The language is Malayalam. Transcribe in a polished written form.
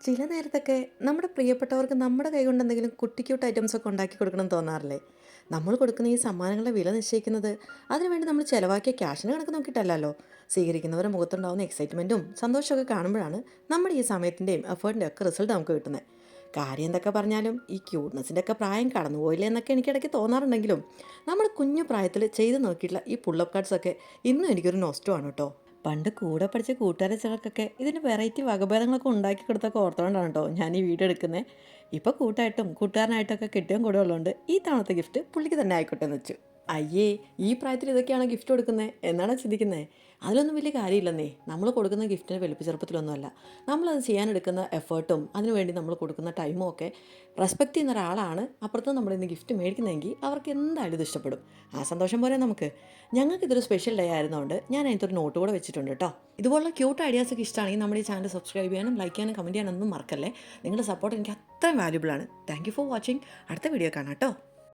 ചില നേരത്തൊക്കെ നമ്മുടെ പ്രിയപ്പെട്ടവർക്ക് നമ്മുടെ കൈകൊണ്ട് എന്തെങ്കിലും കുട്ടി ക്യൂട്ട് ഐറ്റംസ് ഒക്കെ ഉണ്ടാക്കി കൊടുക്കണം എന്ന് തോന്നാറില്ലേ? നമ്മൾ കൊടുക്കുന്ന ഈ സമ്മാനങ്ങളുടെ വില നിശ്ചയിക്കുന്നത് അതിനുവേണ്ടി നമ്മൾ ചിലവാക്കിയ ക്യാഷിന് കണക്ക് നോക്കിയിട്ടല്ലല്ലോ. സ്വീകരിക്കുന്നവരുടെ മുഖത്തുണ്ടാവുന്ന എക്സൈറ്റ്മെൻറ്റും സന്തോഷമൊക്കെ കാണുമ്പോഴാണ് നമ്മുടെ ഈ സമയത്തിൻ്റെയും എഫേർട്ടിൻ്റെ ഒക്കെ റിസൾട്ട് നമുക്ക് കിട്ടുന്നത്. കാര്യം എന്തൊക്കെ പറഞ്ഞാലും ഈ ക്യൂട്ട്നെസ്സിൻ്റെ ഒക്കെ പ്രായം കടന്നുപോയില്ലേ എന്നൊക്കെ എനിക്കിടയ്ക്ക് തോന്നാറുണ്ടെങ്കിലും നമ്മൾ കുഞ്ഞു പ്രായത്തിൽ ചെയ്ത് നോക്കിയിട്ടുള്ള ഈ പുള്ളപ്പ് കാർഡ്സ് ഒക്കെ ഇന്നും എനിക്കൊരു നോസ്റ്റമാണ് കേട്ടോ. പണ്ട് കൂടെ പഠിച്ച കൂട്ടുകാരെ ചിലർക്കൊക്കെ ഇതിന് വെറൈറ്റി വകഭേദങ്ങളൊക്കെ ഉണ്ടാക്കി കൊടുത്തൊക്കെ ഓർത്തുകൊണ്ടാണ് കേട്ടോ ഞാൻ ഈ വീഡിയോ എടുക്കുന്നത്. ഇപ്പോൾ കൂട്ടായിട്ടും കൂട്ടുകാരനായിട്ടൊക്കെ കിട്ടിയും കൂടെ ഉള്ളതുകൊണ്ട് ഈ തവണത്തെ ഗിഫ്റ്റ് പുള്ളിക്ക് തന്നെ ആയിക്കോട്ടെ എന്ന് വെച്ചു. അയ്യേ, ഈ പ്രായത്തിൽ ഇതൊക്കെയാണ് ഗിഫ്റ്റ് കൊടുക്കുന്നത് എന്നാണ് ചിന്തിക്കുന്നത്. അതിലൊന്നും വലിയ കാര്യമില്ലെന്നേ. നമ്മൾ കൊടുക്കുന്ന ഗിഫ്റ്റിന് വലിപ്പ ചെറുപ്പത്തിലൊന്നുമല്ല, നമ്മളത് ചെയ്യാനെടുക്കുന്ന എഫേർട്ടും അതിനുവേണ്ടി നമ്മൾ കൊടുക്കുന്ന ടൈമും ഒക്കെ റെസ്പെക്റ്റ് ചെയ്യുന്ന ഒരാളാണ് അപ്പുറത്ത് നമ്മൾ ഇന്ന് ഗിഫ്റ്റ് മേടിക്കുന്നതെങ്കിൽ അവർക്ക് എന്തായാലും ഇത് ഇഷ്ടപ്പെടും. ആ സന്തോഷം പോലെ നമുക്ക്. ഞങ്ങൾക്ക് ഇതൊരു സ്പെഷ്യൽ ഡേ ആയിരുന്നതുകൊണ്ട് ഞാൻ അതിനകത്തൊരു നോട്ട് കൂടെ വെച്ചിട്ടുണ്ട് കേട്ടോ. ഇതുപോലുള്ള ക്യൂട്ട് ഐഡിയാസ് ഒക്കെ ഇഷ്ടമാണെങ്കിൽ നമ്മുടെ ഈ ചാനൽ സബ്സ്ക്രൈബ് ചെയ്യാനും ലൈക്ക് ചെയ്യാനും കമൻറ്റ് ചെയ്യാനൊന്നും മറക്കല്ലേ. നിങ്ങളുടെ സപ്പോർട്ട് എനിക്ക് അത്രയും വാല്യുബിളാണ്. Thank you for watching. അടുത്ത വീഡിയോ കാണാം കേട്ടോ.